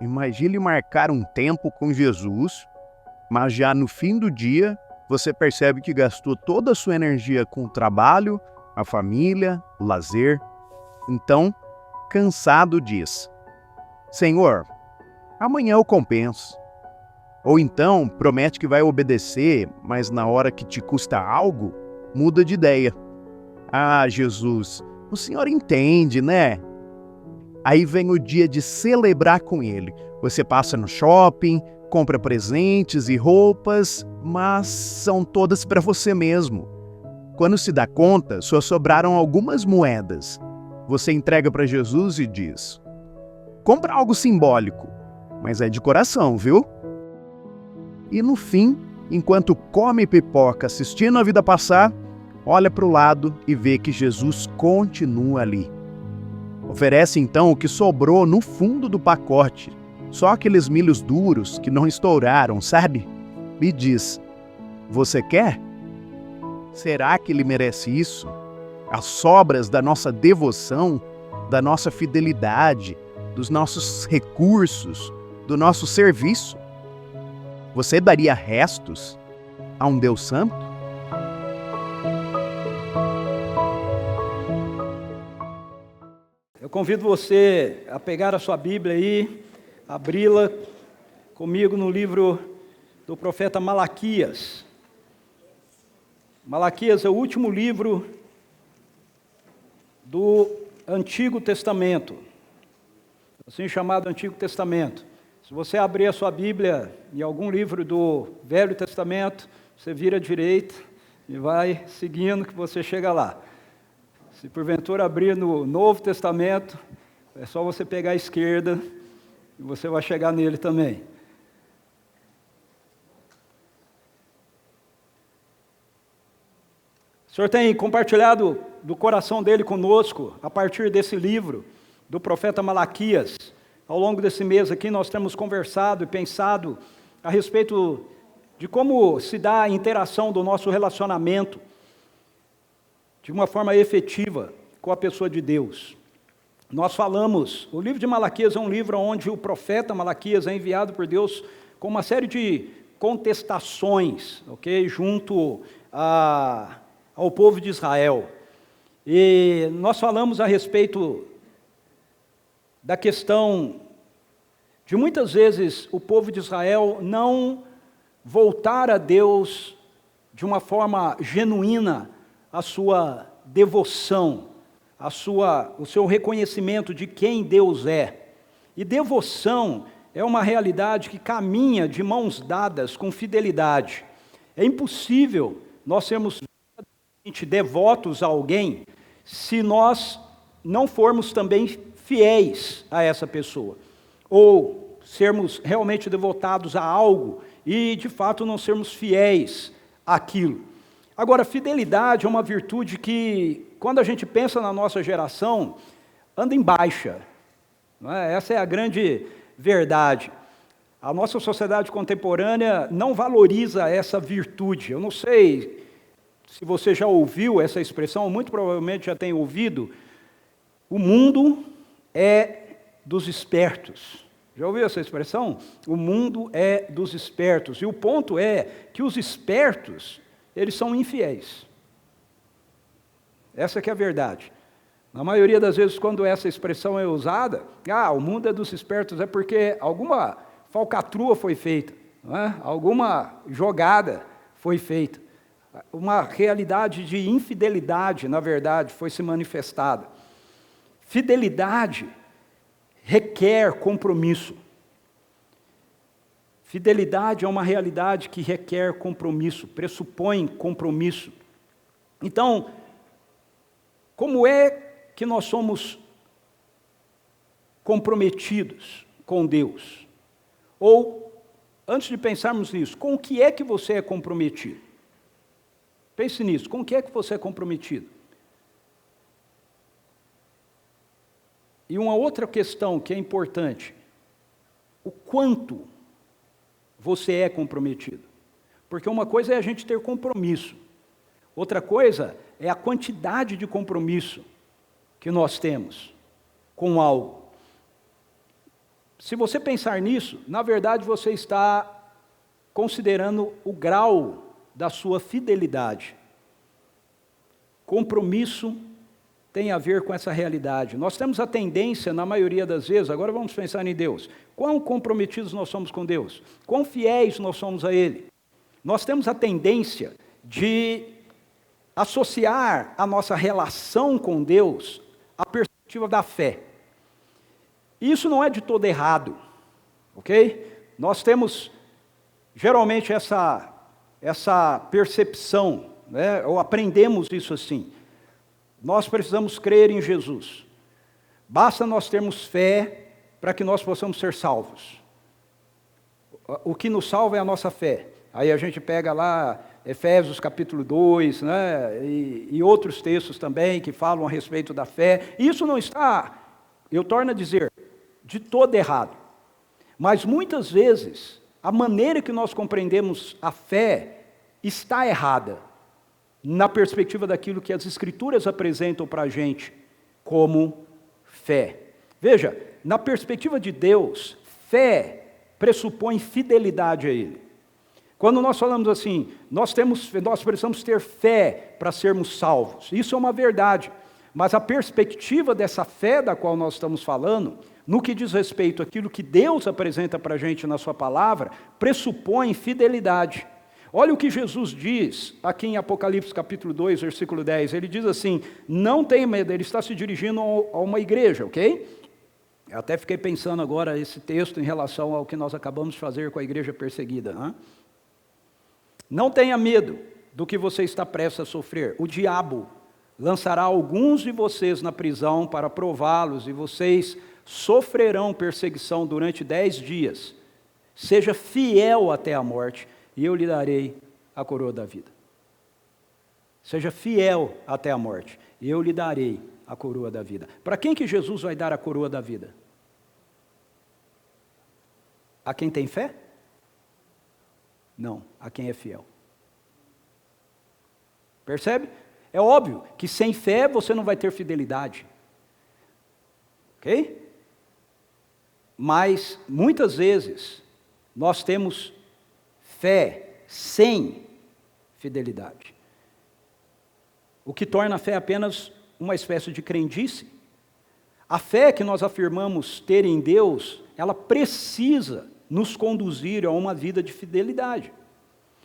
Imagine marcar um tempo com Jesus, mas já no fim do dia, você percebe que gastou toda a sua energia com o trabalho, a família, o lazer. Então, cansado diz: Senhor, amanhã eu compenso. Ou então, promete que vai obedecer, mas na hora que te custa algo, muda de ideia. Ah, Jesus, o Senhor entende, né? Aí vem o dia de celebrar com Ele. Você passa no shopping, compra presentes e roupas, mas são todas para você mesmo. Quando se dá conta, só sobraram algumas moedas. Você entrega para Jesus e diz: compra algo simbólico, mas é de coração, viu? E no fim, enquanto come pipoca assistindo a vida passar, olha para o lado e vê que Jesus continua ali. Oferece então o que sobrou no fundo do pacote, só aqueles milhos duros que não estouraram, sabe? E diz: você quer? Será que ele merece isso? As sobras da nossa devoção, da nossa fidelidade, dos nossos recursos, do nosso serviço? Você daria restos a um Deus santo? Eu convido você a pegar a sua Bíblia aí, abri-la comigo no livro do profeta Malaquias. Malaquias é o último livro do Antigo Testamento, assim chamado Antigo Testamento. Se você abrir a sua Bíblia em algum livro do Velho Testamento, você vira à direita e vai seguindo que você chega lá. Se porventura abrir no Novo Testamento, é só você pegar a esquerda e você vai chegar nele também. O Senhor tem compartilhado do coração dele conosco, a partir desse livro, do profeta Malaquias. Ao longo desse mês aqui nós temos conversado e pensado a respeito de como se dá a interação do nosso relacionamento de uma forma efetiva com a pessoa de Deus. Nós falamos, o livro de Malaquias é um livro onde o profeta Malaquias é enviado por Deus com uma série de contestações, ok? Junto ao povo de Israel. E nós falamos a respeito da questão de muitas vezes o povo de Israel não voltar a Deus de uma forma genuína a sua devoção, o seu reconhecimento de quem Deus é. E devoção é uma realidade que caminha de mãos dadas com fidelidade. É impossível nós sermos verdadeiramente devotos a alguém se nós não formos também fiéis a essa pessoa, ou sermos realmente devotados a algo e de fato não sermos fiéis àquilo. Agora, fidelidade é uma virtude que, quando a gente pensa na nossa geração, anda em baixa, não é? Essa é a grande verdade. A nossa sociedade contemporânea não valoriza essa virtude. Eu não sei se você já ouviu essa expressão, muito provavelmente já tem ouvido. O mundo é dos espertos. Já ouviu essa expressão? O mundo é dos espertos. E o ponto é que os espertos, eles são infiéis. Essa que é a verdade. Na maioria das vezes, quando essa expressão é usada, o mundo é dos espertos, é porque alguma falcatrua foi feita, não é? Alguma jogada foi feita. Uma realidade de infidelidade, na verdade, foi se manifestada. Fidelidade requer compromisso. Fidelidade é uma realidade que requer compromisso, pressupõe compromisso. Então, como é que nós somos comprometidos com Deus? Ou, antes de pensarmos nisso, com o que é que você é comprometido? Pense nisso, com o que é que você é comprometido? E uma outra questão que é importante, o quanto você é comprometido. Porque uma coisa é a gente ter compromisso, outra coisa é a quantidade de compromisso que nós temos com algo. Se você pensar nisso, na verdade você está considerando o grau da sua fidelidade. Compromisso tem a ver com essa realidade. Nós temos a tendência, na maioria das vezes, agora vamos pensar em Deus. Quão comprometidos nós somos com Deus? Quão fiéis nós somos a Ele? Nós temos a tendência de associar a nossa relação com Deus à perspectiva da fé. Isso não é de todo errado, ok? Nós temos geralmente essa percepção, né? Ou aprendemos isso assim. Nós precisamos crer em Jesus. Basta nós termos fé para que nós possamos ser salvos. O que nos salva é a nossa fé. Aí a gente pega lá Efésios capítulo 2, né? E outros textos também que falam a respeito da fé. Isso não está, eu torno a dizer, de todo errado. Mas muitas vezes, a maneira que nós compreendemos a fé está errada, na perspectiva daquilo que as Escrituras apresentam para a gente como fé. Veja, na perspectiva de Deus, fé pressupõe fidelidade a Ele. Quando nós falamos assim, nós precisamos ter fé para sermos salvos. Isso é uma verdade. Mas a perspectiva dessa fé da qual nós estamos falando, no que diz respeito àquilo que Deus apresenta para a gente na sua palavra, pressupõe fidelidade. Olha o que Jesus diz aqui em Apocalipse capítulo 2, versículo 10. Ele diz assim, não tenha medo, ele está se dirigindo a uma igreja, ok? Eu até fiquei pensando agora esse texto em relação ao que nós acabamos de fazer com a igreja perseguida, né? Não tenha medo do que você está prestes a sofrer. O diabo lançará alguns de vocês na prisão para prová-los e vocês sofrerão perseguição durante 10 dias. Seja fiel até a morte e eu lhe darei a coroa da vida. Seja fiel até a morte e eu lhe darei a coroa da vida. Para quem que Jesus vai dar a coroa da vida? A quem tem fé? Não, a quem é fiel. Percebe? É óbvio que sem fé você não vai ter fidelidade. Ok? Mas, muitas vezes, nós temos fé sem fidelidade. O que torna a fé apenas uma espécie de crendice. A fé que nós afirmamos ter em Deus, ela precisa nos conduzir a uma vida de fidelidade.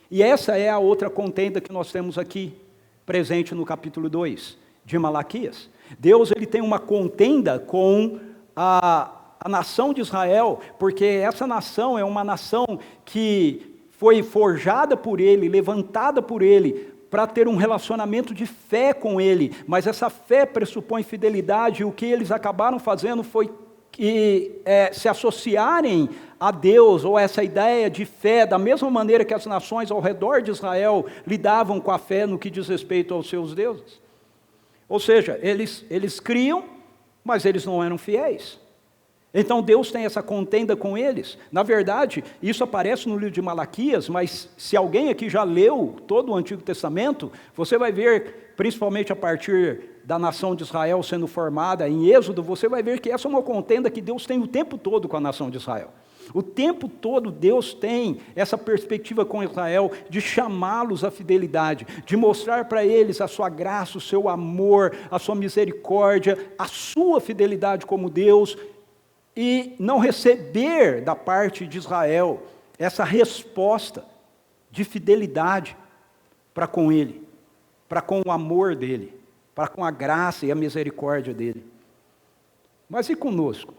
E essa é a outra contenda que nós temos aqui, presente no capítulo 2 de Malaquias. Deus ele tem uma contenda com a nação de Israel, porque essa nação é uma nação que foi forjada por Ele, levantada por Ele, para ter um relacionamento de fé com Ele, mas essa fé pressupõe fidelidade, e o que eles acabaram fazendo foi se associarem a Deus, ou essa ideia de fé, da mesma maneira que as nações ao redor de Israel lidavam com a fé no que diz respeito aos seus deuses. Ou seja, eles criam, mas eles não eram fiéis. Então Deus tem essa contenda com eles. Na verdade, isso aparece no livro de Malaquias, mas se alguém aqui já leu todo o Antigo Testamento, você vai ver, principalmente a partir da nação de Israel sendo formada em Êxodo, você vai ver que essa é uma contenda que Deus tem o tempo todo com a nação de Israel. O tempo todo Deus tem essa perspectiva com Israel de chamá-los à fidelidade, de mostrar para eles a sua graça, o seu amor, a sua misericórdia, a sua fidelidade como Deus, e não receber da parte de Israel essa resposta de fidelidade para com Ele, para com o amor dEle, para com a graça e a misericórdia dEle. Mas e conosco?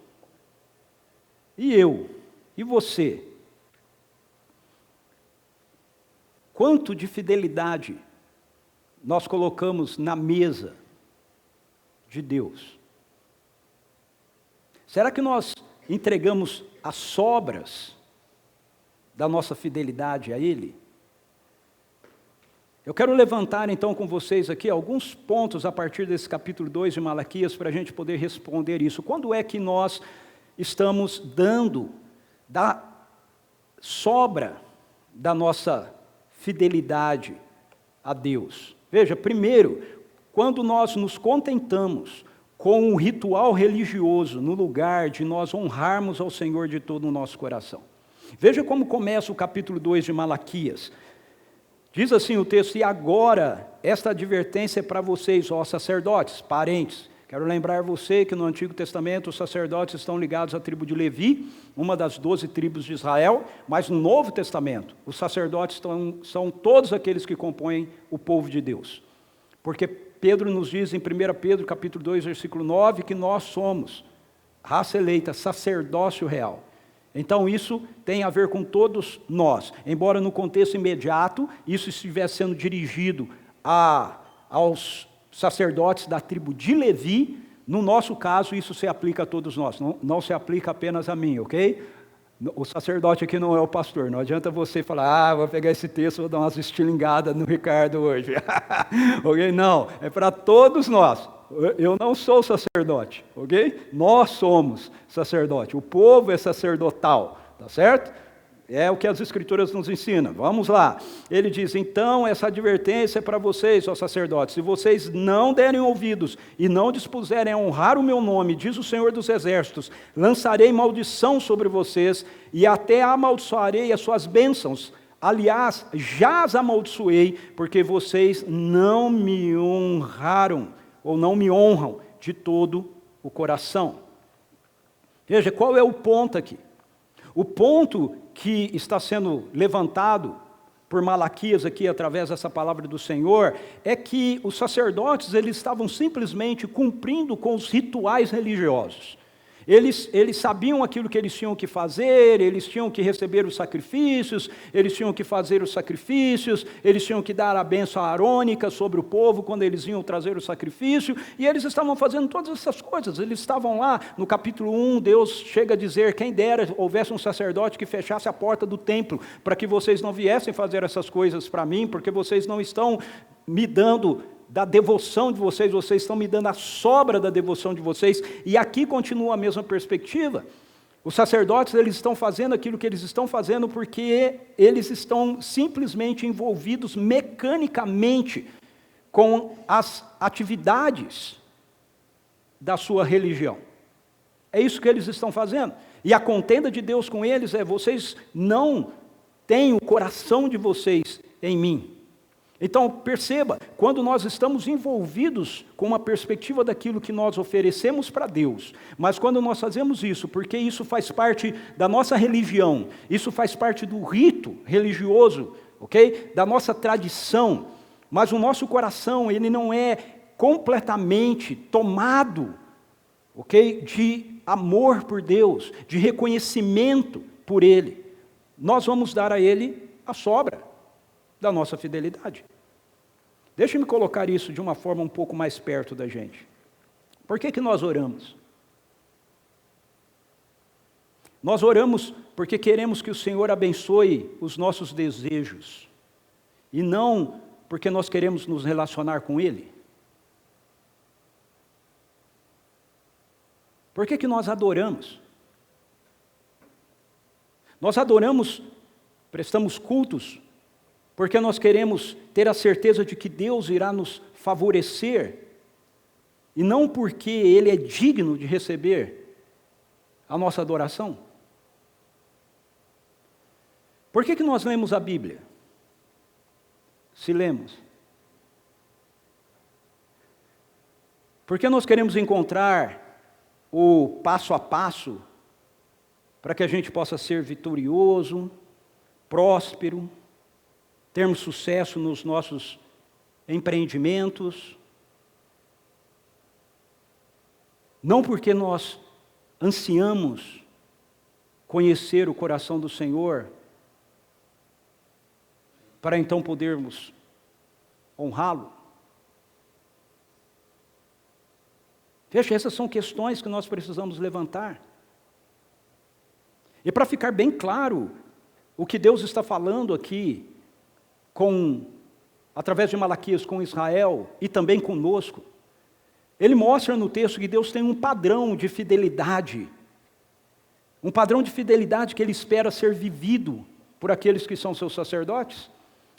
E eu? E você? Quanto de fidelidade nós colocamos na mesa de Deus? Será que nós entregamos as sobras da nossa fidelidade a Ele? Eu quero levantar então com vocês aqui alguns pontos a partir desse capítulo 2 de Malaquias para a gente poder responder isso. Quando é que nós estamos dando da sobra da nossa fidelidade a Deus? Veja, primeiro, quando nós nos contentamos com um ritual religioso no lugar de nós honrarmos ao Senhor de todo o nosso coração. Veja como começa o capítulo 2 de Malaquias. Diz assim o texto: e agora esta advertência é para vocês, ó sacerdotes, parentes. Quero lembrar você que no Antigo Testamento os sacerdotes estão ligados à tribo de Levi, uma das 12 tribos de Israel, mas no Novo Testamento os sacerdotes são todos aqueles que compõem o povo de Deus. Porque Pedro nos diz em 1 Pedro capítulo 2, versículo 9, que nós somos raça eleita, sacerdócio real. Então isso tem a ver com todos nós, embora no contexto imediato isso estivesse sendo dirigido aos sacerdotes da tribo de Levi. No nosso caso isso se aplica a todos nós, não se aplica apenas a mim, ok? O sacerdote aqui não é o pastor, não adianta você falar, vou pegar esse texto, vou dar umas estilingadas no Ricardo hoje. Ok? Não, é para todos nós. Eu não sou sacerdote, ok? Nós somos sacerdote, o povo é sacerdotal, tá certo? É o que as Escrituras nos ensinam. Vamos lá. Ele diz: então essa advertência é para vocês, ó sacerdotes: se vocês não derem ouvidos e não dispuserem a honrar o meu nome, diz o Senhor dos Exércitos, lançarei maldição sobre vocês e até amaldiçoarei as suas bênçãos. Aliás, já as amaldiçoei, porque vocês não me honraram, ou não me honram de todo o coração. Veja, qual é o ponto aqui? O ponto que está sendo levantado por Malaquias aqui, através dessa palavra do Senhor, é que os sacerdotes, eles estavam simplesmente cumprindo com os rituais religiosos. Eles sabiam aquilo que eles tinham que fazer, eles tinham que receber os sacrifícios, eles tinham que fazer os sacrifícios, eles tinham que dar a bênção arônica sobre o povo quando eles iam trazer o sacrifício, e eles estavam fazendo todas essas coisas. Eles estavam lá, no capítulo 1, Deus chega a dizer: quem dera houvesse um sacerdote que fechasse a porta do templo, para que vocês não viessem fazer essas coisas para mim, porque vocês não estão me dando da devoção de vocês, vocês estão me dando a sobra da devoção de vocês. E aqui continua a mesma perspectiva. Os sacerdotes, eles estão fazendo aquilo que eles estão fazendo porque eles estão simplesmente envolvidos mecanicamente com as atividades da sua religião. É isso que eles estão fazendo. E a contenda de Deus com eles é: vocês não têm o coração de vocês em mim. Então, perceba, quando nós estamos envolvidos com uma perspectiva daquilo que nós oferecemos para Deus, mas quando nós fazemos isso, porque isso faz parte da nossa religião, isso faz parte do rito religioso, ok? Da nossa tradição, mas o nosso coração, ele não é completamente tomado, ok? De amor por Deus, de reconhecimento por Ele, nós vamos dar a Ele a sobra da nossa fidelidade. Deixe-me colocar isso de uma forma um pouco mais perto da gente. Por que nós oramos? Nós oramos porque queremos que o Senhor abençoe os nossos desejos, e não porque nós queremos nos relacionar com Ele. Por que nós adoramos? Nós adoramos, prestamos cultos, porque nós queremos ter a certeza de que Deus irá nos favorecer, e não porque Ele é digno de receber a nossa adoração. Por que nós lemos a Bíblia? Se lemos. Porque nós queremos encontrar o passo a passo para que a gente possa ser vitorioso, próspero, termos sucesso nos nossos empreendimentos. Não porque nós ansiamos conhecer o coração do Senhor, para então podermos honrá-lo. Veja, essas são questões que nós precisamos levantar. E para ficar bem claro o que Deus está falando aqui, através de Malaquias com Israel e também conosco, Ele mostra no texto que Deus tem um padrão de fidelidade, que Ele espera ser vivido por aqueles que são seus sacerdotes.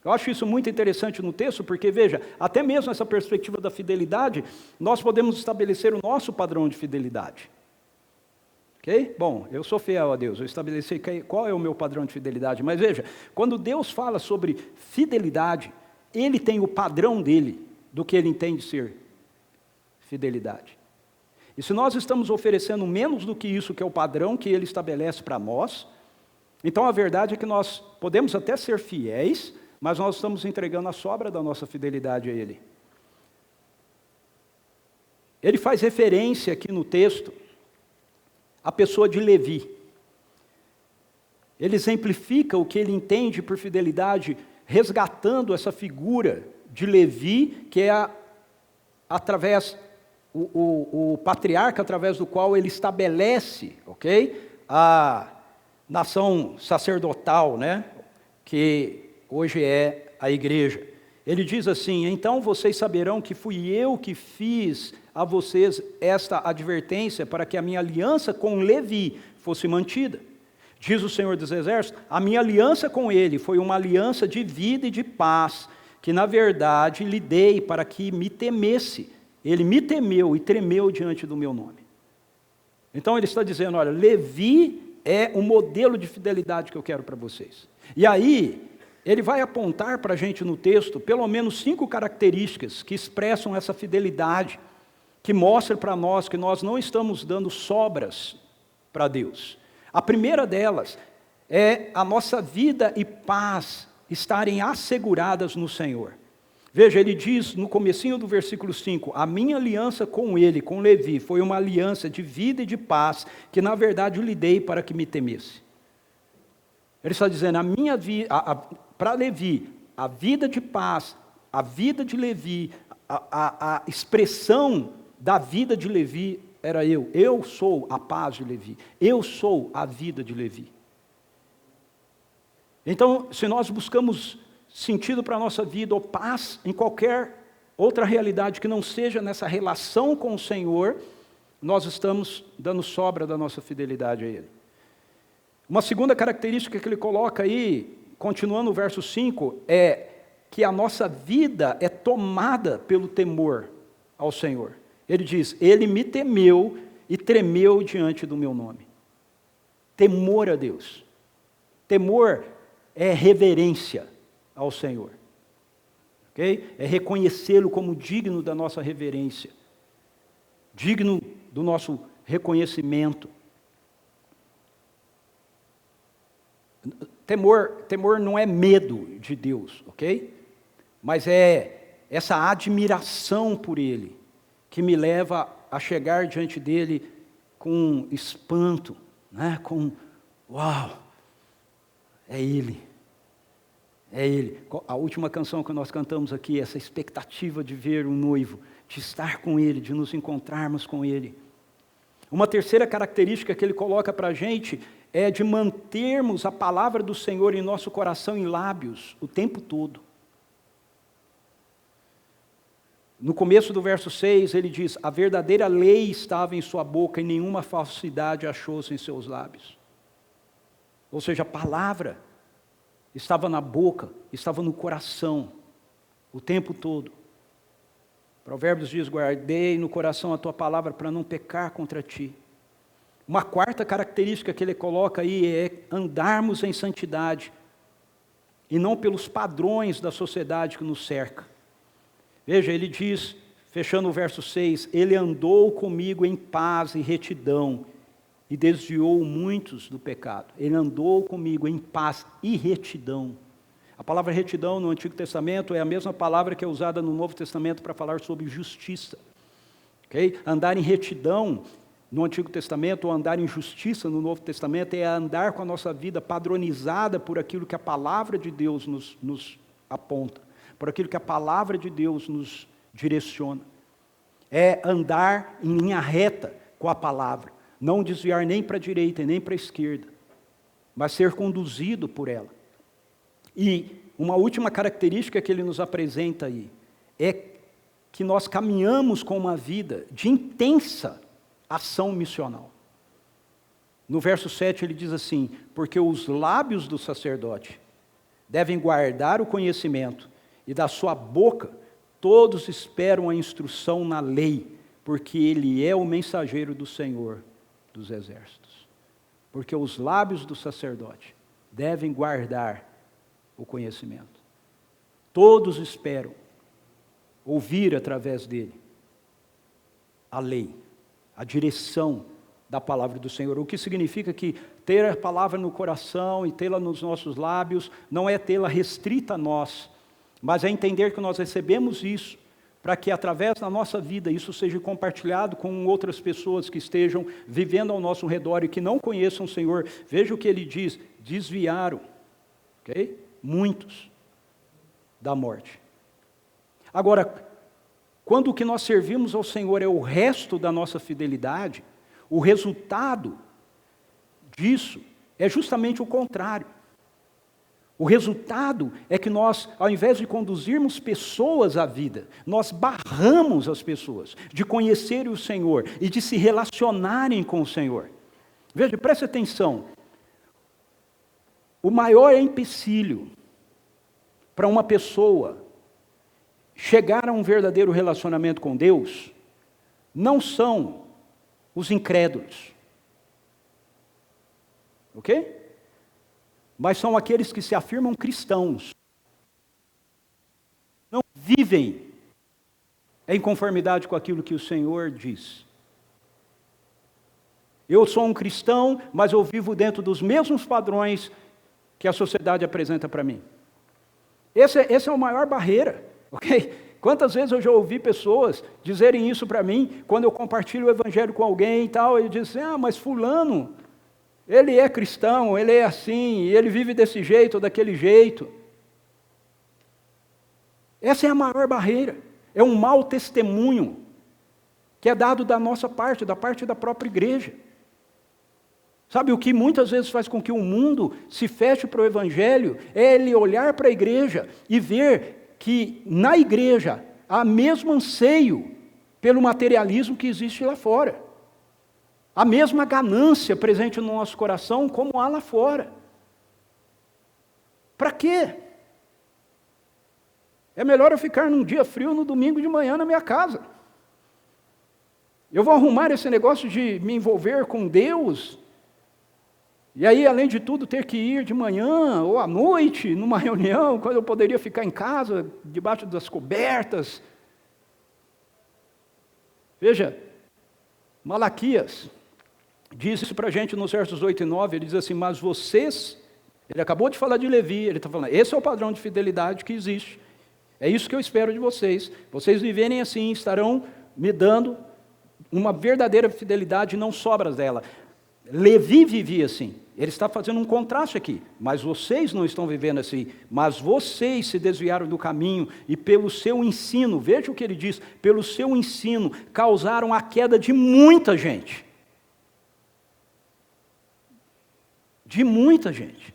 Eu acho isso muito interessante no texto, porque, veja, até mesmo essa perspectiva da fidelidade, nós podemos estabelecer o nosso padrão de fidelidade. Ok? Bom, eu sou fiel a Deus, eu estabeleci qual é o meu padrão de fidelidade, mas veja, quando Deus fala sobre fidelidade, Ele tem o padrão dele, do que Ele entende ser fidelidade. E se nós estamos oferecendo menos do que isso, que é o padrão que Ele estabelece para nós, então a verdade é que nós podemos até ser fiéis, mas nós estamos entregando a sobra da nossa fidelidade a Ele. Ele faz referência aqui no texto à pessoa de Levi. Ele exemplifica o que ele entende por fidelidade, resgatando essa figura de Levi, que é através, o patriarca através do qual ele estabelece, ok? A nação sacerdotal, né? Que hoje é a igreja. Ele diz assim: então vocês saberão que fui eu que fiz a vocês esta advertência para que a minha aliança com Levi fosse mantida. Diz o Senhor dos Exércitos: a minha aliança com ele foi uma aliança de vida e de paz, que na verdade lhe dei para que me temesse. Ele me temeu e tremeu diante do meu nome. Então ele está dizendo: olha, Levi é o modelo de fidelidade que eu quero para vocês. E aí, ele vai apontar para a gente no texto, pelo menos 5 características que expressam essa fidelidade, que mostram para nós que nós não estamos dando sobras para Deus. A primeira delas é a nossa vida e paz estarem asseguradas no Senhor. Veja, ele diz no comecinho do versículo 5, a minha aliança com ele, com Levi, foi uma aliança de vida e de paz, que na verdade eu lhe dei para que me temesse. Ele está dizendo, para Levi, a vida de paz, a vida de Levi, a expressão da vida de Levi era eu sou a paz de Levi, eu sou a vida de Levi. Então, se nós buscamos sentido para a nossa vida, ou paz em qualquer outra realidade que não seja nessa relação com o Senhor, nós estamos dando sobra da nossa fidelidade a Ele. Uma segunda característica que ele coloca aí, continuando o verso 5, é que a nossa vida é tomada pelo temor ao Senhor. Ele diz, Ele me temeu e tremeu diante do meu nome. Temor a Deus. Temor é reverência ao Senhor. Okay? É reconhecê-lo como digno da nossa reverência. Digno do nosso reconhecimento. Temor não é medo de Deus, ok? Mas é essa admiração por Ele, que me leva a chegar diante dEle com espanto, né? Com, uau, é Ele. É Ele. A última canção que nós cantamos aqui, essa expectativa de ver o noivo, de estar com Ele, de nos encontrarmos com Ele. Uma terceira característica que Ele coloca para a gente é de mantermos a palavra do Senhor em nosso coração e lábios o tempo todo. No começo do verso 6, ele diz, a verdadeira lei estava em sua boca e nenhuma falsidade achou-se em seus lábios. Ou seja, a palavra estava na boca, estava no coração, o tempo todo. Provérbios diz, guardei no coração a tua palavra para não pecar contra ti. Uma quarta característica que ele coloca aí é andarmos em santidade, e não pelos padrões da sociedade que nos cerca. Veja, ele diz, fechando o verso 6, ele andou comigo em paz e retidão, e desviou muitos do pecado. Ele andou comigo em paz e retidão. A palavra retidão no Antigo Testamento é a mesma palavra que é usada no Novo Testamento para falar sobre justiça. Okay? Andar em retidão no Antigo Testamento, ou andar em justiça no Novo Testamento, é andar com a nossa vida padronizada por aquilo que a palavra de Deus nos aponta, por aquilo que a palavra de Deus nos direciona. É andar em linha reta com a palavra, não desviar nem para a direita nem para a esquerda, mas ser conduzido por ela. E uma última característica que ele nos apresenta aí, é que nós caminhamos com uma vida de intensa ação missional. No verso 7 ele diz assim, porque os lábios do sacerdote devem guardar o conhecimento, e da sua boca todos esperam a instrução na lei, porque ele é o mensageiro do Senhor dos exércitos. Porque os lábios do sacerdote devem guardar o conhecimento. Todos esperam ouvir através dele a lei, a direção da palavra do Senhor. O que significa que ter a palavra no coração e tê-la nos nossos lábios não é tê-la restrita a nós, mas é entender que nós recebemos isso para que através da nossa vida isso seja compartilhado com outras pessoas que estejam vivendo ao nosso redor e que não conheçam o Senhor. Veja o que ele diz: desviaram, ok? Muitos da morte. Agora, quando o que nós servimos ao Senhor é o resto da nossa fidelidade, o resultado disso é justamente o contrário. O resultado é que nós, ao invés de conduzirmos pessoas à vida, nós barramos as pessoas de conhecerem o Senhor e de se relacionarem com o Senhor. Veja, preste atenção. O maior empecilho para uma pessoa chegar a um verdadeiro relacionamento com Deus não são os incrédulos. Ok? Mas são aqueles que se afirmam cristãos. Não vivem em conformidade com aquilo que o Senhor diz. Eu sou um cristão, mas eu vivo dentro dos mesmos padrões que a sociedade apresenta para mim. Essa é a maior barreira, ok? Quantas vezes eu já ouvi pessoas dizerem isso para mim, quando eu compartilho o evangelho com alguém e tal, e dizem, mas fulano, ele é cristão, ele é assim, ele vive desse jeito ou daquele jeito. Essa é a maior barreira, é um mau testemunho que é dado da nossa parte, da parte da própria igreja. Sabe, o que muitas vezes faz com que o mundo se feche para o evangelho é ele olhar para a igreja e ver que na igreja há mesmo anseio pelo materialismo que existe lá fora. A mesma ganância presente no nosso coração como há lá fora. Para quê? É melhor eu ficar num dia frio no domingo de manhã na minha casa. Eu vou arrumar esse negócio de me envolver com Deus, e aí, além de tudo, ter que ir de manhã ou à noite numa reunião, quando eu poderia ficar em casa, debaixo das cobertas. Veja, Malaquias diz isso para a gente nos versos 8 e 9, ele diz assim, mas vocês, ele acabou de falar de Levi, ele está falando, esse é o padrão de fidelidade que existe, é isso que eu espero de vocês viverem assim, estarão me dando uma verdadeira fidelidade, não sobras dela. Levi vivia assim, ele está fazendo um contraste aqui, mas vocês não estão vivendo assim, mas vocês se desviaram do caminho e pelo seu ensino, veja o que ele diz, pelo seu ensino causaram a queda de muita gente. De muita gente.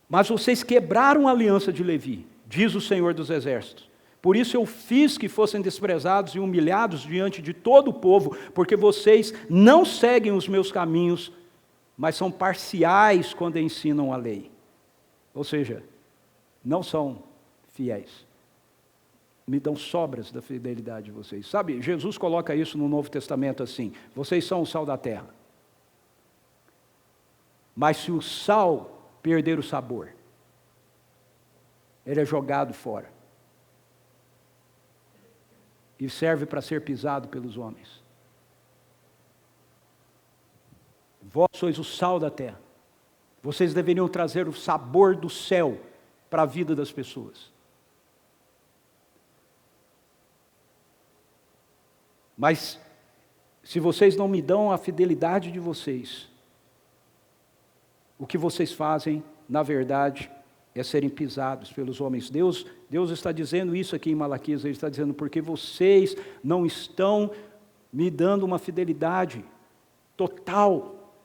Mas vocês quebraram a aliança de Levi, diz o Senhor dos Exércitos. Por isso eu fiz que fossem desprezados e humilhados diante de todo o povo, porque vocês não seguem os meus caminhos, mas são parciais quando ensinam a lei. Ou seja, não são fiéis. Me dão sobras da fidelidade de vocês. Sabe, Jesus coloca isso no Novo Testamento assim, vocês são o sal da terra. Mas se o sal perder o sabor, ele é jogado fora. E serve para ser pisado pelos homens. Vós sois o sal da terra. Vocês deveriam trazer o sabor do céu para a vida das pessoas. Mas, se vocês não me dão a fidelidade de vocês, o que vocês fazem, na verdade, é serem pisados pelos homens. Deus está dizendo isso aqui em Malaquias, Ele está dizendo, porque vocês não estão me dando uma fidelidade total,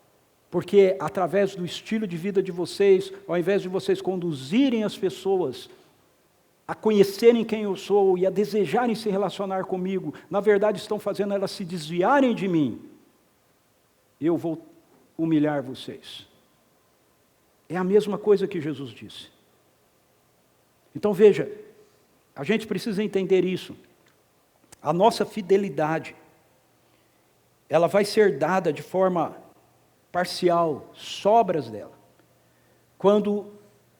porque através do estilo de vida de vocês, ao invés de vocês conduzirem as pessoas a conhecerem quem eu sou e a desejarem se relacionar comigo, na verdade estão fazendo elas se desviarem de mim, eu vou humilhar vocês. É a mesma coisa que Jesus disse. Então veja, a gente precisa entender isso. A nossa fidelidade, ela vai ser dada de forma parcial, sobras dela, quando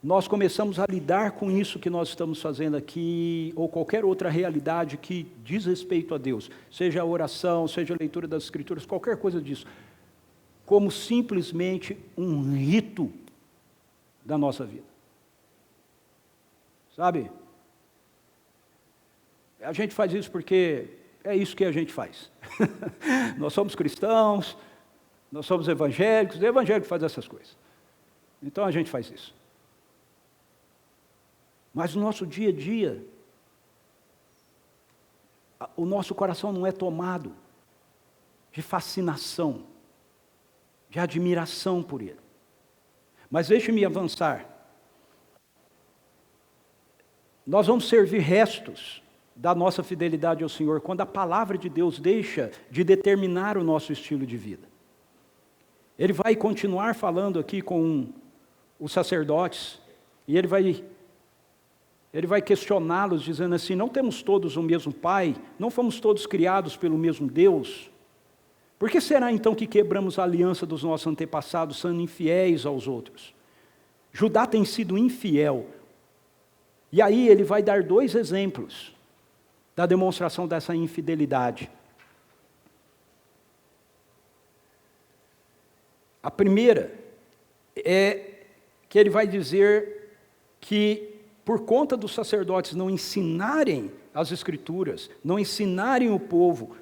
nós começamos a lidar com isso que nós estamos fazendo aqui, ou qualquer outra realidade que diz respeito a Deus, seja a oração, seja a leitura das Escrituras, qualquer coisa disso, como simplesmente um rito da nossa vida. Sabe? A gente faz isso porque é isso que a gente faz. Nós somos cristãos, nós somos evangélicos, o evangélico faz essas coisas. Então a gente faz isso. Mas no nosso dia a dia, o nosso coração não é tomado de fascinação, de admiração por Ele. Mas deixe-me avançar. Nós vamos servir restos da nossa fidelidade ao Senhor quando a palavra de Deus deixa de determinar o nosso estilo de vida. Ele vai continuar falando aqui com os sacerdotes, e ele vai questioná-los, dizendo assim: não temos todos o mesmo Pai? Não fomos todos criados pelo mesmo Deus? Por que será então que quebramos a aliança dos nossos antepassados, sendo infiéis aos outros? Judá tem sido infiel. E aí ele vai dar 2 exemplos da demonstração dessa infidelidade. A primeira é que ele vai dizer que, por conta dos sacerdotes não ensinarem as Escrituras, não ensinarem o povo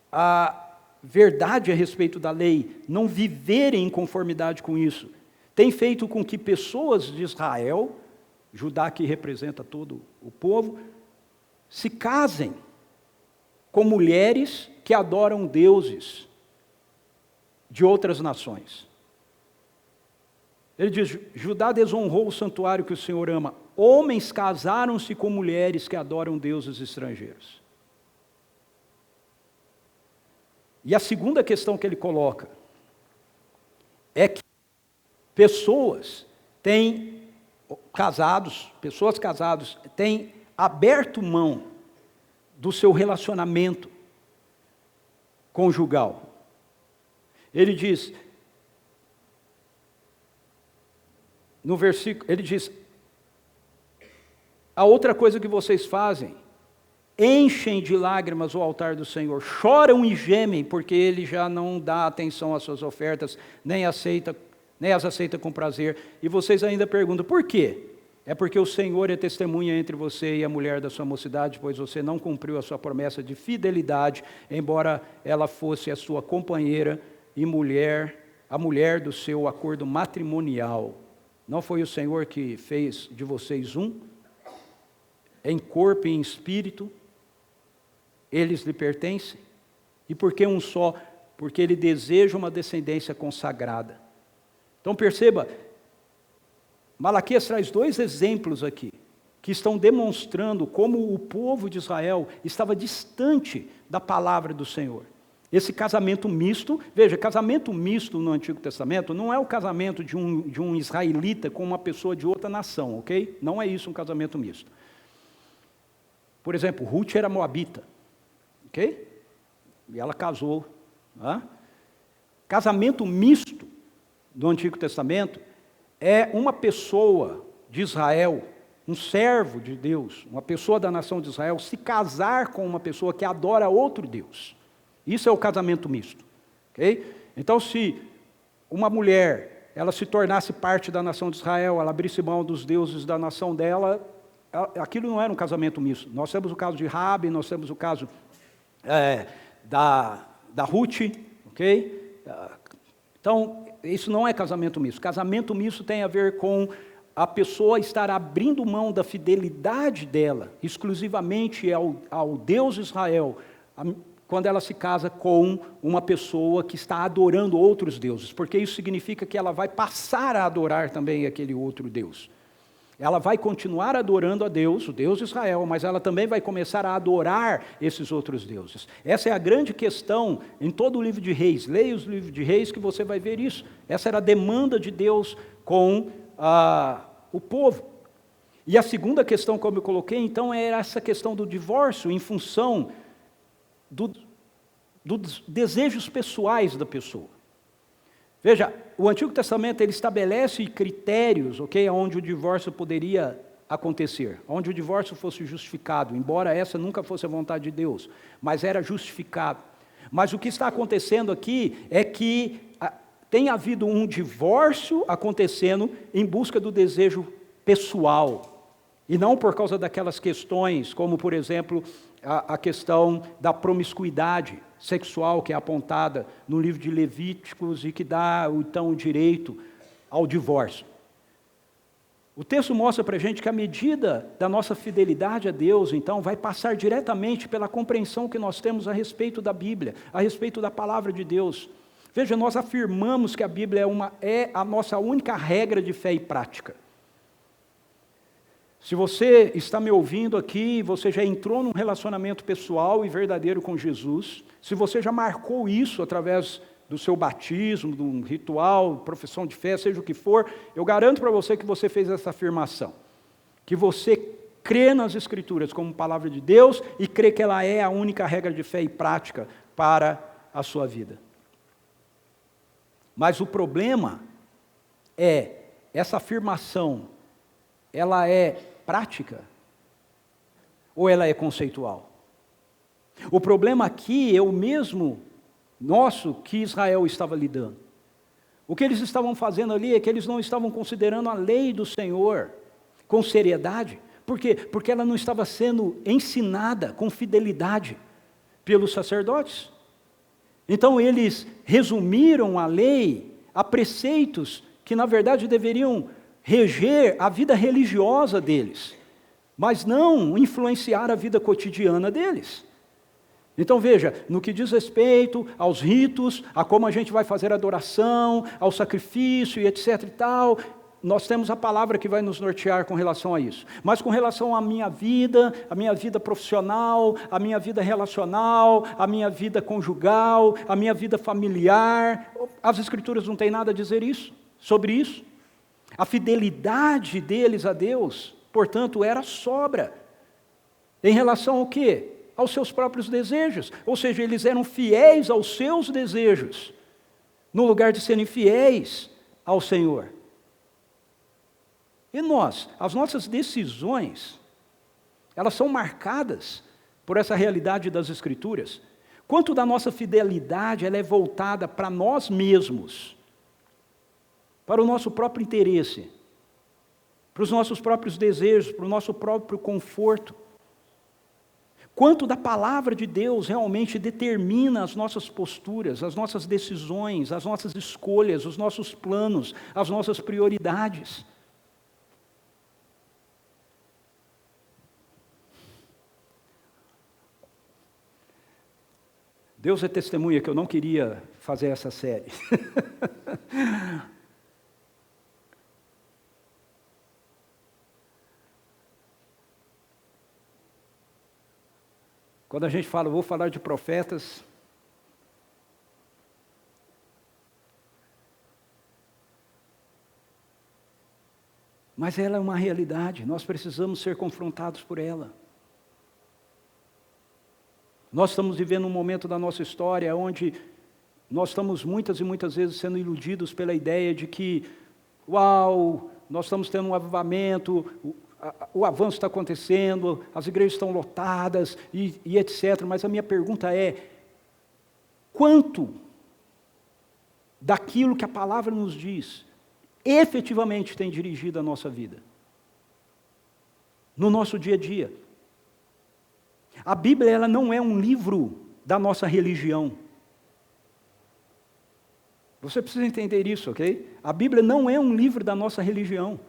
a verdade a respeito da lei, não viverem em conformidade com isso, tem feito com que pessoas de Israel, Judá que representa todo o povo, se casem com mulheres que adoram deuses de outras nações. Ele diz: Judá desonrou o santuário que o Senhor ama. Homens casaram-se com mulheres que adoram deuses estrangeiros. E a segunda questão que ele coloca é que pessoas casadas têm aberto mão do seu relacionamento conjugal. Ele diz, no versículo, ele diz: a outra coisa que vocês fazem, enchem de lágrimas o altar do Senhor, choram e gemem, porque Ele já não dá atenção às suas ofertas, nem as aceita com prazer. E vocês ainda perguntam: por quê? É porque o Senhor é testemunha entre você e a mulher da sua mocidade, pois você não cumpriu a sua promessa de fidelidade, embora ela fosse a sua companheira e a mulher do seu acordo matrimonial. Não foi o Senhor que fez de vocês um? Em corpo e em espírito, eles lhe pertencem. E por que um só? Porque ele deseja uma descendência consagrada. Então perceba, Malaquias traz 2 exemplos aqui, que estão demonstrando como o povo de Israel estava distante da palavra do Senhor. Esse casamento misto, veja, casamento misto no Antigo Testamento não é o casamento de um israelita com uma pessoa de outra nação, ok? Não é isso um casamento misto. Por exemplo, Ruth era moabita, ok? E ela casou. Casamento misto do Antigo Testamento é uma pessoa de Israel, um servo de Deus, uma pessoa da nação de Israel, se casar com uma pessoa que adora outro Deus. Isso é o casamento misto, ok? Então, se uma mulher, ela se tornasse parte da nação de Israel, ela abrisse mão dos deuses da nação dela, aquilo não era um casamento misto. Nós temos o caso de Raabe, nós temos o caso da Ruth, ok? Então, isso não é casamento misto. Casamento misto tem a ver com a pessoa estar abrindo mão da fidelidade dela, exclusivamente ao Deus Israel, quando ela se casa com uma pessoa que está adorando outros deuses, porque isso significa que ela vai passar a adorar também aquele outro Deus. Ela vai continuar adorando a Deus, o Deus de Israel, mas ela também vai começar a adorar esses outros deuses. Essa é a grande questão em todo o livro de Reis. Leia os livros de Reis que você vai ver isso. Essa era a demanda de Deus com o povo. E a segunda questão, como eu coloquei, então, é essa questão do divórcio em função dos desejos pessoais da pessoa. Veja, o Antigo Testamento ele estabelece critérios, ok, onde o divórcio poderia acontecer, onde o divórcio fosse justificado, embora essa nunca fosse a vontade de Deus, mas era justificado. Mas o que está acontecendo aqui é que tem havido um divórcio acontecendo em busca do desejo pessoal, e não por causa daquelas questões, como por exemplo, a questão da promiscuidade sexual que é apontada no livro de Levíticos e que dá então o direito ao divórcio. O texto mostra para a gente que a medida da nossa fidelidade a Deus, então, vai passar diretamente pela compreensão que nós temos a respeito da Bíblia, a respeito da palavra de Deus. Veja, nós afirmamos que a Bíblia é a nossa única regra de fé e prática. Se você está me ouvindo aqui, você já entrou num relacionamento pessoal e verdadeiro com Jesus, se você já marcou isso através do seu batismo, de um ritual, profissão de fé, seja o que for, eu garanto para você que você fez essa afirmação, que você crê nas Escrituras como palavra de Deus e crê que ela é a única regra de fé e prática para a sua vida. Mas o problema é, essa afirmação, ela é prática ou ela é conceitual? O problema aqui é o mesmo nosso que Israel estava lidando. O que eles estavam fazendo ali é que eles não estavam considerando a lei do Senhor com seriedade. Por quê? Porque ela não estava sendo ensinada com fidelidade pelos sacerdotes. Então eles resumiram a lei a preceitos que na verdade deveriam reger a vida religiosa deles, mas não influenciar a vida cotidiana deles. Então veja, no que diz respeito aos ritos, a como a gente vai fazer a adoração, ao sacrifício e etc e tal, nós temos a palavra que vai nos nortear com relação a isso. Mas com relação à minha vida profissional, a minha vida relacional, a minha vida conjugal, a minha vida familiar, as Escrituras não têm nada a dizer sobre isso. A fidelidade deles a Deus, portanto, era sobra. Em relação ao quê? Aos seus próprios desejos. Ou seja, eles eram fiéis aos seus desejos, no lugar de serem fiéis ao Senhor. E nós, as nossas decisões, elas são marcadas por essa realidade das Escrituras. Quanto da nossa fidelidade ela é voltada para nós mesmos, para o nosso próprio interesse, para os nossos próprios desejos, para o nosso próprio conforto. Quanto da palavra de Deus realmente determina as nossas posturas, as nossas decisões, as nossas escolhas, os nossos planos, as nossas prioridades. Deus é testemunha que eu não queria fazer essa série. Quando a gente fala, vou falar de profetas, mas ela é uma realidade, nós precisamos ser confrontados por ela. Nós estamos vivendo um momento da nossa história onde nós estamos muitas e muitas vezes sendo iludidos pela ideia de que, uau, nós estamos tendo um avivamento, o avanço está acontecendo, as igrejas estão lotadas e etc. Mas a minha pergunta é, quanto daquilo que a palavra nos diz, efetivamente tem dirigido a nossa vida? No nosso dia a dia. A Bíblia ela não é um livro da nossa religião. Você precisa entender isso, ok? A Bíblia não é um livro da nossa religião.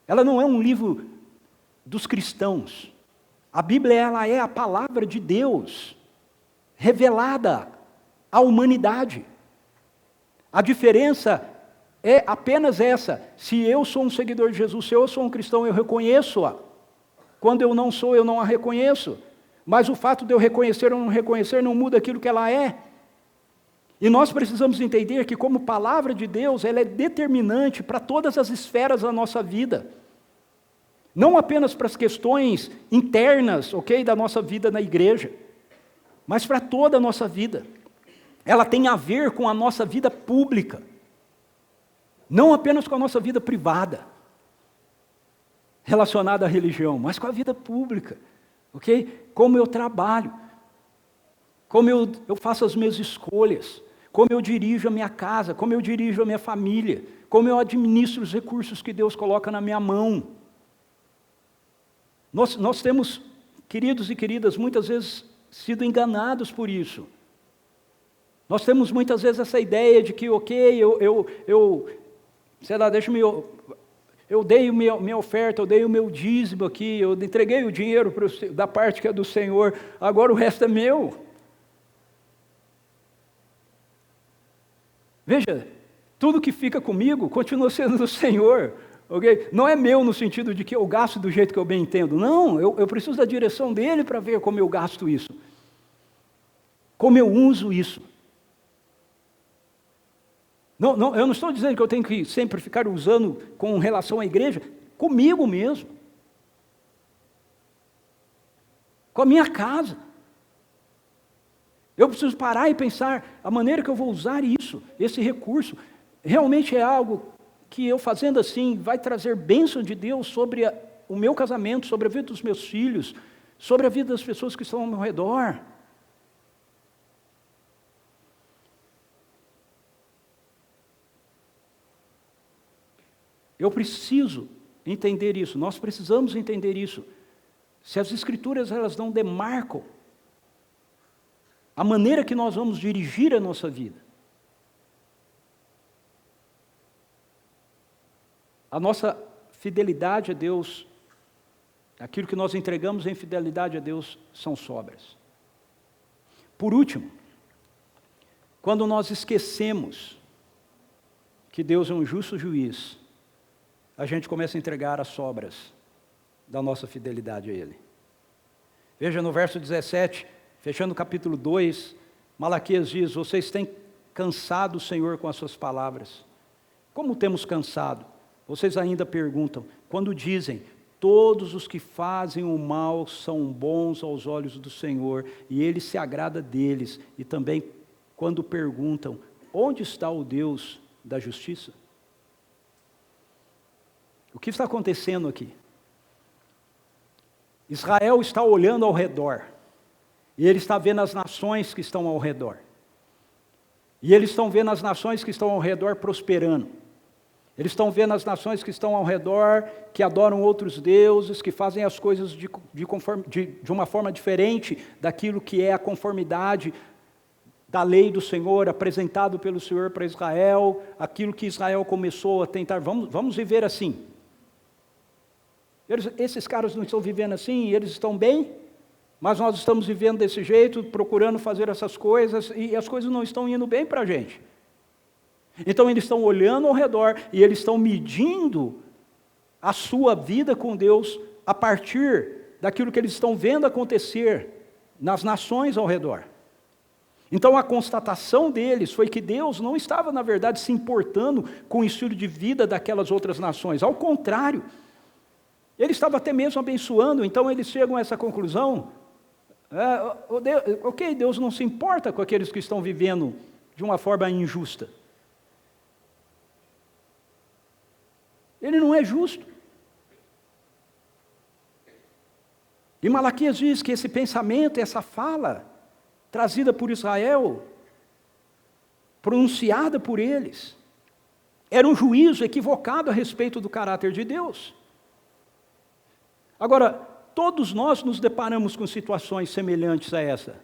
Ela não é um livro dos cristãos. A Bíblia ela é a palavra de Deus revelada à humanidade. A diferença é apenas essa. Se eu sou um seguidor de Jesus, se eu sou um cristão, eu reconheço-a. Quando eu não sou, eu não a reconheço. Mas o fato de eu reconhecer ou não reconhecer não muda aquilo que ela é. E nós precisamos entender que, como palavra de Deus, ela é determinante para todas as esferas da nossa vida. Não apenas para as questões internas, ok, da nossa vida na igreja, mas para toda a nossa vida. Ela tem a ver com a nossa vida pública, não apenas com a nossa vida privada, relacionada à religião, mas com a vida pública, ok? Como eu trabalho, como eu faço as minhas escolhas, como eu dirijo a minha casa, como eu dirijo a minha família, como eu administro os recursos que Deus coloca na minha mão. Nós temos, queridos e queridas, muitas vezes sido enganados por isso. Nós temos muitas vezes essa ideia de que, ok, sei lá, eu dei minha oferta, eu dei o meu dízimo aqui, eu entreguei o dinheiro da parte que é do Senhor, agora o resto é meu. Veja, tudo que fica comigo continua sendo do Senhor. Okay? Não é meu no sentido de que eu gasto do jeito que eu bem entendo. Não, eu preciso da direção dele para ver como eu gasto isso. Como eu uso isso. Não, eu não estou dizendo que eu tenho que sempre ficar usando com relação à igreja, comigo mesmo. Com a minha casa. Eu preciso parar e pensar a maneira que eu vou usar isso, esse recurso. Realmente é algo que eu fazendo assim vai trazer bênção de Deus sobre o meu casamento, sobre a vida dos meus filhos, sobre a vida das pessoas que estão ao meu redor. Eu preciso entender isso, nós precisamos entender isso. Se as Escrituras elas não demarcam a maneira que nós vamos dirigir a nossa vida, a nossa fidelidade a Deus, aquilo que nós entregamos em fidelidade a Deus, são sobras. Por último, quando nós esquecemos que Deus é um justo juiz, a gente começa a entregar as sobras da nossa fidelidade a Ele. Veja no verso 17, fechando o capítulo 2, Malaquias diz: vocês têm cansado o Senhor com as suas palavras. Como temos cansado? Vocês ainda perguntam, quando dizem, todos os que fazem o mal são bons aos olhos do Senhor, e Ele se agrada deles, e também quando perguntam, onde está o Deus da justiça? O que está acontecendo aqui? Israel está olhando ao redor, e ele está vendo as nações que estão ao redor, e eles estão vendo as nações que estão ao redor prosperando. Eles estão vendo as nações que estão ao redor, que adoram outros deuses, que fazem as coisas de uma forma diferente daquilo que é a conformidade da lei do Senhor, apresentado pelo Senhor para Israel, aquilo que Israel começou a tentar, vamos viver assim. Esses caras não estão vivendo assim, eles estão bem, mas nós estamos vivendo desse jeito, procurando fazer essas coisas, e as coisas não estão indo bem para a gente. Então eles estão olhando ao redor e eles estão medindo a sua vida com Deus a partir daquilo que eles estão vendo acontecer nas nações ao redor. Então a constatação deles foi que Deus não estava, na verdade, se importando com o estilo de vida daquelas outras nações. Ao contrário, Ele estava até mesmo abençoando. Então eles chegam a essa conclusão, ok, Deus não se importa com aqueles que estão vivendo de uma forma injusta. Ele não é justo. E Malaquias diz que esse pensamento, essa fala, trazida por Israel, pronunciada por eles, era um juízo equivocado a respeito do caráter de Deus. Agora, todos nós nos deparamos com situações semelhantes a essa.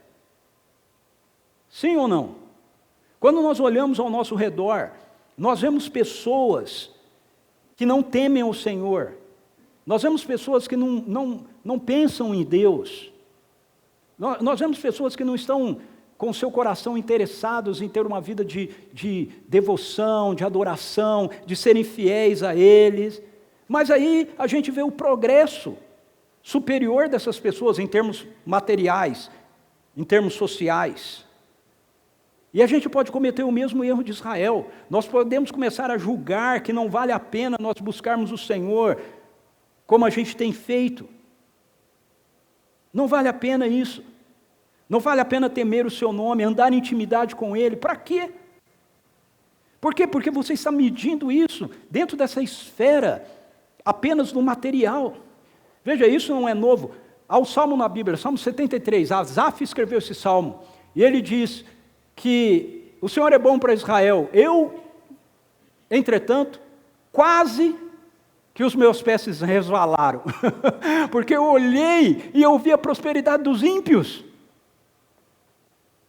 Sim ou não? Quando nós olhamos ao nosso redor, nós vemos pessoas que não temem o Senhor. Nós vemos pessoas que não pensam em Deus. Nós vemos pessoas que não estão com o seu coração interessados em ter uma vida de devoção, de adoração, de serem fiéis a eles. Mas aí a gente vê o progresso superior dessas pessoas em termos materiais, em termos sociais. E a gente pode cometer o mesmo erro de Israel. Nós podemos começar a julgar que não vale a pena nós buscarmos o Senhor, como a gente tem feito. Não vale a pena isso. Não vale a pena temer o seu nome, andar em intimidade com Ele. Para quê? Por quê? Porque você está medindo isso dentro dessa esfera apenas do material. Veja, isso não é novo. Há o salmo na Bíblia, Salmo 73, Asaf escreveu esse salmo, e ele diz que o Senhor é bom para Israel. Eu, entretanto, quase que os meus pés resvalaram, porque eu olhei e eu vi a prosperidade dos ímpios.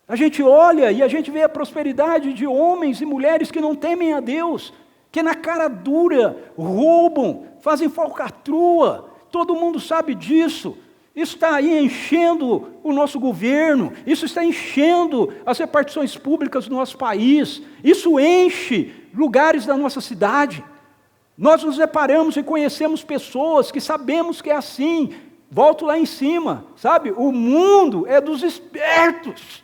A gente olha e a gente vê a prosperidade de homens e mulheres que não temem a Deus, que na cara dura roubam, fazem falcatrua, todo mundo sabe disso. Isso está aí enchendo o nosso governo, isso está enchendo as repartições públicas do nosso país, isso enche lugares da nossa cidade. Nós nos deparamos e conhecemos pessoas que sabemos que é assim. Volto lá em cima, sabe? O mundo é dos espertos.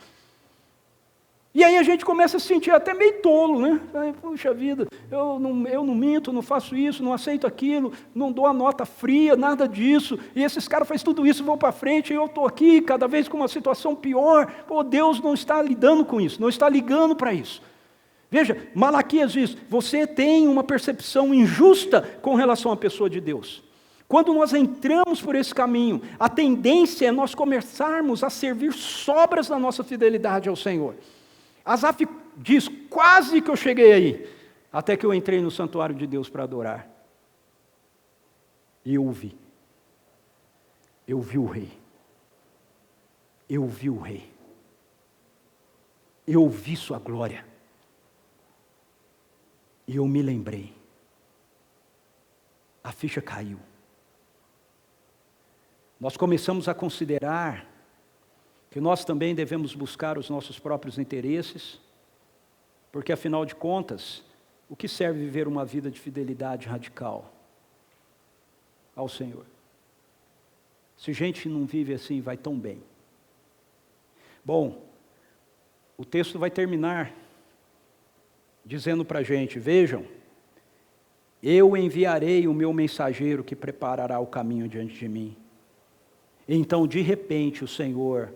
E aí a gente começa a se sentir até meio tolo, né? Ai, puxa vida, eu não minto, não faço isso, não aceito aquilo, não dou a nota fria, nada disso. E esses caras fazem tudo isso, vão para frente, e eu estou aqui cada vez com uma situação pior. Pô, Deus não está lidando com isso, não está ligando para isso. Veja, Malaquias diz, você tem uma percepção injusta com relação à pessoa de Deus. Quando nós entramos por esse caminho, a tendência é nós começarmos a servir sobras da nossa fidelidade ao Senhor. Asaf diz, quase que eu cheguei aí, até que eu entrei no santuário de Deus para adorar. E eu o vi. Eu vi o rei. Eu vi o rei. Eu vi sua glória. E eu me lembrei. A ficha caiu. Nós começamos a considerar que nós também devemos buscar os nossos próprios interesses, porque afinal de contas, o que serve viver uma vida de fidelidade radical ao Senhor? Se gente não vive assim, vai tão bem. Bom, o texto vai terminar dizendo para a gente, vejam, eu enviarei o meu mensageiro que preparará o caminho diante de mim. Então, de repente, o Senhor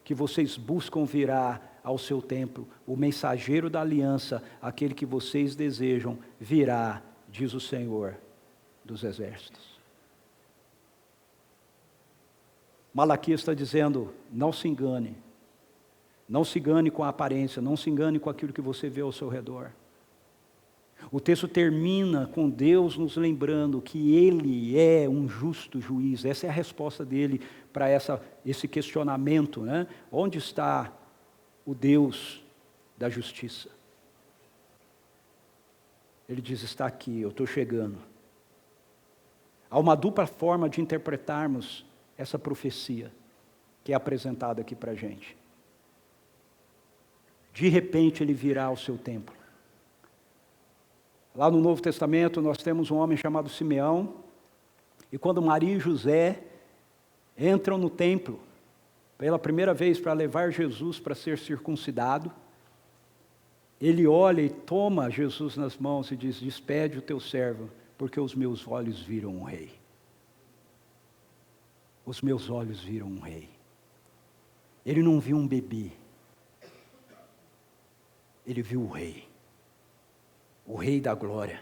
que vocês buscam virá ao seu templo, o mensageiro da aliança, aquele que vocês desejam, virá, diz o Senhor dos exércitos. Malaquias está dizendo, não se engane com a aparência, não se engane com aquilo que você vê ao seu redor. O texto termina com Deus nos lembrando que Ele é um justo juiz. Essa é a resposta dele para esse questionamento, né? Onde está o Deus da justiça? Ele diz, está aqui, eu estou chegando. Há uma dupla forma de interpretarmos essa profecia que é apresentada aqui para a gente. De repente Ele virá ao seu templo. Lá no Novo Testamento nós temos um homem chamado Simeão, e quando Maria e José entram no templo, pela primeira vez para levar Jesus para ser circuncidado, ele olha e toma Jesus nas mãos e diz, despede o teu servo, porque os meus olhos viram um rei. Os meus olhos viram um rei. Ele não viu um bebê, ele viu o rei da glória,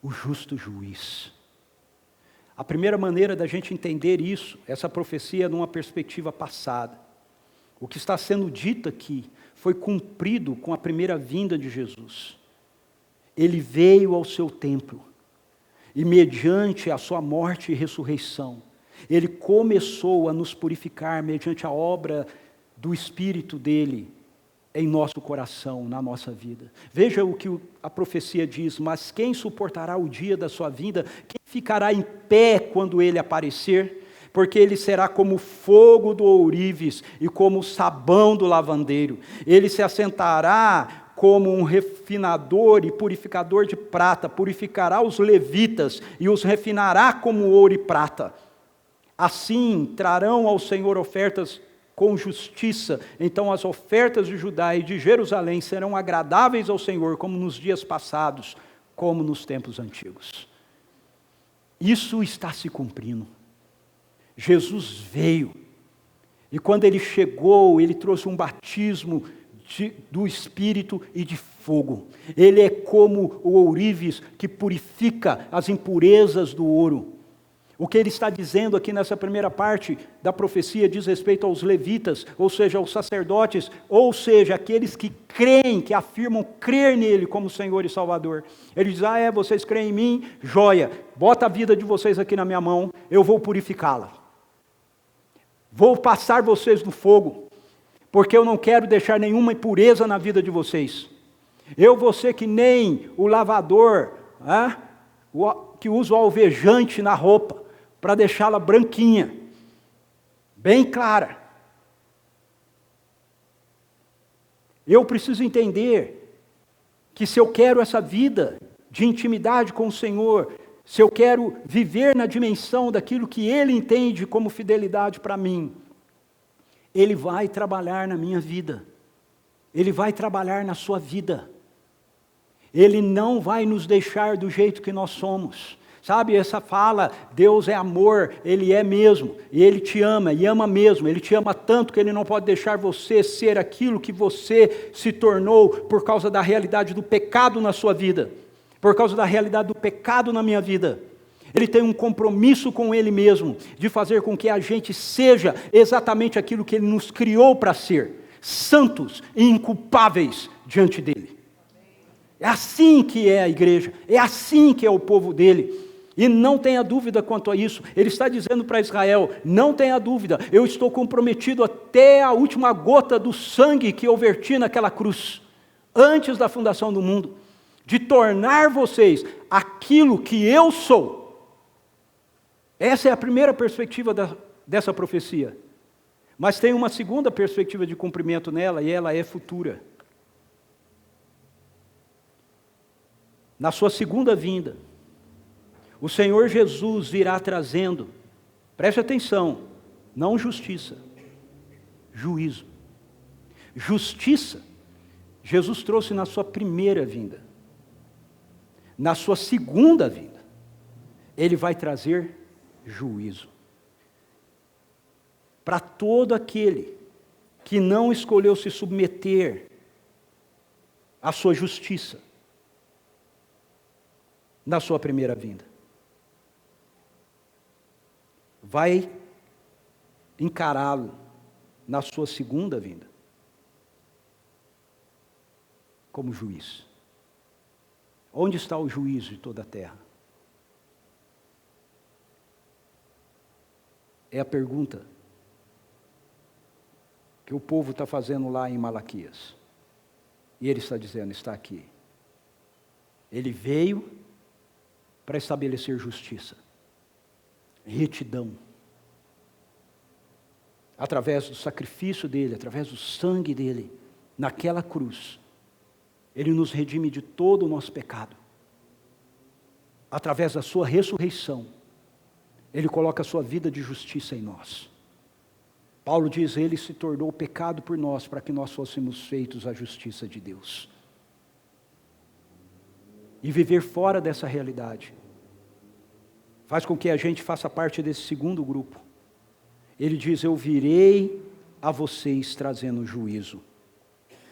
o justo juiz. A primeira maneira da gente entender isso, essa profecia numa perspectiva passada. O que está sendo dito aqui foi cumprido com a primeira vinda de Jesus. Ele veio ao seu templo e mediante a sua morte e ressurreição, Ele começou a nos purificar mediante a obra do Espírito dEle em nosso coração, na nossa vida. Veja o que a profecia diz, mas quem suportará o dia da sua vinda? Quem ficará em pé quando Ele aparecer? Porque Ele será como fogo do ourives e como o sabão do lavandeiro. Ele se assentará como um refinador e purificador de prata, purificará os levitas e os refinará como ouro e prata. Assim trarão ao Senhor ofertas com justiça, então as ofertas de Judá e de Jerusalém serão agradáveis ao Senhor, como nos dias passados, como nos tempos antigos. Isso está se cumprindo. Jesus veio, e quando ele chegou, ele trouxe um batismo do Espírito e de fogo. Ele é como o ourives que purifica as impurezas do ouro. O que ele está dizendo aqui nessa primeira parte da profecia diz respeito aos levitas, ou seja, aos sacerdotes, ou seja, aqueles que creem, que afirmam crer nele como Senhor e Salvador. Ele diz, vocês creem em mim? Joia, bota a vida de vocês aqui na minha mão, eu vou purificá-la. Vou passar vocês no fogo, porque eu não quero deixar nenhuma impureza na vida de vocês. Eu vou ser que nem o lavador, que usa o alvejante na roupa, para deixá-la branquinha, bem clara. Eu preciso entender que se eu quero essa vida de intimidade com o Senhor, se eu quero viver na dimensão daquilo que Ele entende como fidelidade para mim, Ele vai trabalhar na minha vida, Ele vai trabalhar na sua vida, Ele não vai nos deixar do jeito que nós somos. Sabe, essa fala, Deus é amor, Ele é mesmo, e Ele te ama, e ama mesmo, Ele te ama tanto que Ele não pode deixar você ser aquilo que você se tornou por causa da realidade do pecado na sua vida, por causa da realidade do pecado na minha vida. Ele tem um compromisso com Ele mesmo, de fazer com que a gente seja exatamente aquilo que Ele nos criou para ser, santos e inculpáveis diante dEle. É assim que é a igreja, é assim que é o povo dEle. E não tenha dúvida quanto a isso. Ele está dizendo para Israel, não tenha dúvida, eu estou comprometido até a última gota do sangue que eu verti naquela cruz, antes da fundação do mundo, de tornar vocês aquilo que eu sou. Essa é a primeira perspectiva dessa profecia. Mas tem uma segunda perspectiva de cumprimento nela, e ela é futura. Na sua segunda vinda, o Senhor Jesus virá trazendo, preste atenção, não justiça, juízo. Justiça, Jesus trouxe na sua primeira vinda. Na sua segunda vinda, Ele vai trazer juízo. Para todo aquele que não escolheu se submeter à sua justiça, na sua primeira vinda. Vai encará-lo na sua segunda vinda como juiz. Onde está o juízo de toda a terra? É a pergunta que o povo está fazendo lá em Malaquias. E ele está dizendo, está aqui. Ele veio para estabelecer justiça, retidão, através do sacrifício dele, através do sangue dele, naquela cruz, ele nos redime de todo o nosso pecado. Através da sua ressurreição, ele coloca a sua vida de justiça em nós. Paulo diz, ele se tornou pecado por nós, para que nós fôssemos feitos a justiça de Deus. E viver fora dessa realidade faz com que a gente faça parte desse segundo grupo. Ele diz, eu virei a vocês trazendo juízo.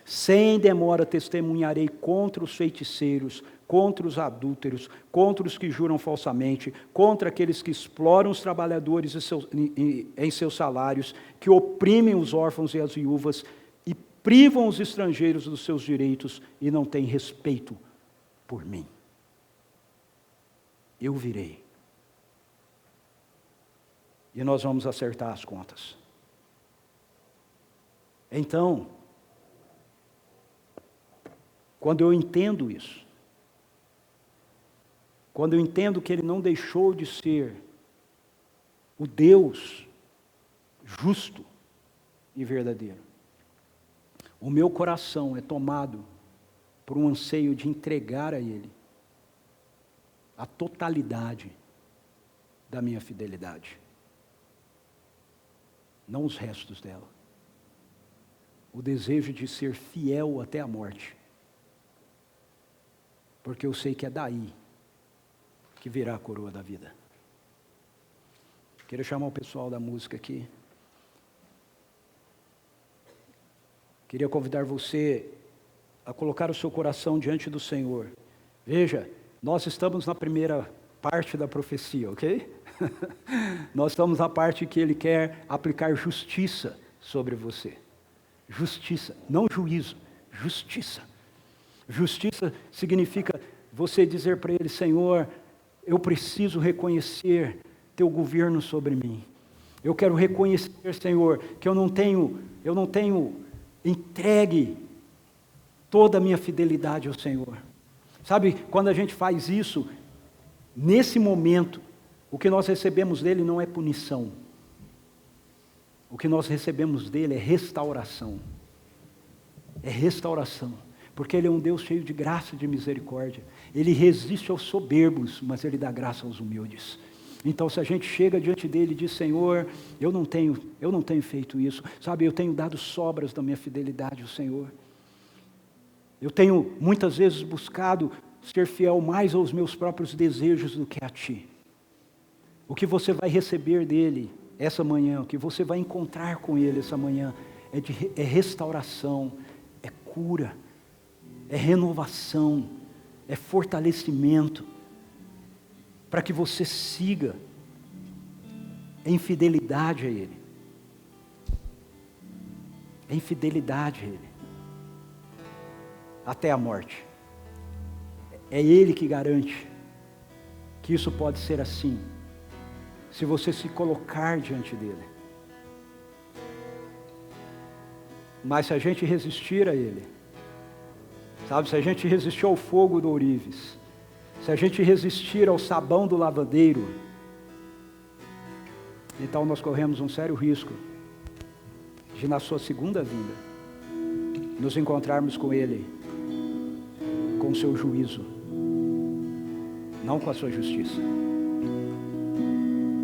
Sem demora testemunharei contra os feiticeiros, contra os adúlteros, contra os que juram falsamente, contra aqueles que exploram os trabalhadores em seus salários, que oprimem os órfãos e as viúvas, e privam os estrangeiros dos seus direitos, e não têm respeito por mim. Eu virei. E nós vamos acertar as contas. Então, quando eu entendo isso, quando eu entendo que Ele não deixou de ser o Deus justo e verdadeiro, o meu coração é tomado por um anseio de entregar a Ele a totalidade da minha fidelidade, não os restos dela. o desejo de ser fiel até a morte. Porque eu sei que é daí que virá a coroa da vida. Queria chamar o pessoal da música aqui. Queria convidar você a colocar o seu coração diante do Senhor. Veja, nós estamos na primeira parte da profecia, ok? Nós estamos na parte que Ele quer aplicar justiça sobre você. Justiça, não juízo, justiça. Justiça significa você dizer para Ele: Senhor, eu preciso reconhecer Teu governo sobre mim. Eu quero reconhecer, Senhor, que eu não tenho entregue toda a minha fidelidade ao Senhor. Sabe, quando a gente faz isso, nesse momento, o que nós recebemos dele não é punição. O que nós recebemos dele é restauração. É restauração. Porque ele é um Deus cheio de graça e de misericórdia. Ele resiste aos soberbos, mas ele dá graça aos humildes. Então, se a gente chega diante dele e diz: Senhor, eu não tenho feito isso. Sabe, eu tenho dado sobras da minha fidelidade ao Senhor. Eu tenho muitas vezes buscado ser fiel mais aos meus próprios desejos do que a Ti. O que você vai receber dele essa manhã, o que você vai encontrar com ele essa manhã, é restauração, é cura, é renovação, é fortalecimento, para que você siga em fidelidade a Ele. Em fidelidade a Ele. Até a morte. É Ele que garante que isso pode ser assim, se você se colocar diante dEle. Mas se a gente resistir a Ele, sabe, se a gente resistir ao fogo do ourives, se a gente resistir ao sabão do lavadeiro, então nós corremos um sério risco de, na sua segunda vinda, nos encontrarmos com Ele, com o seu juízo, não com a sua justiça.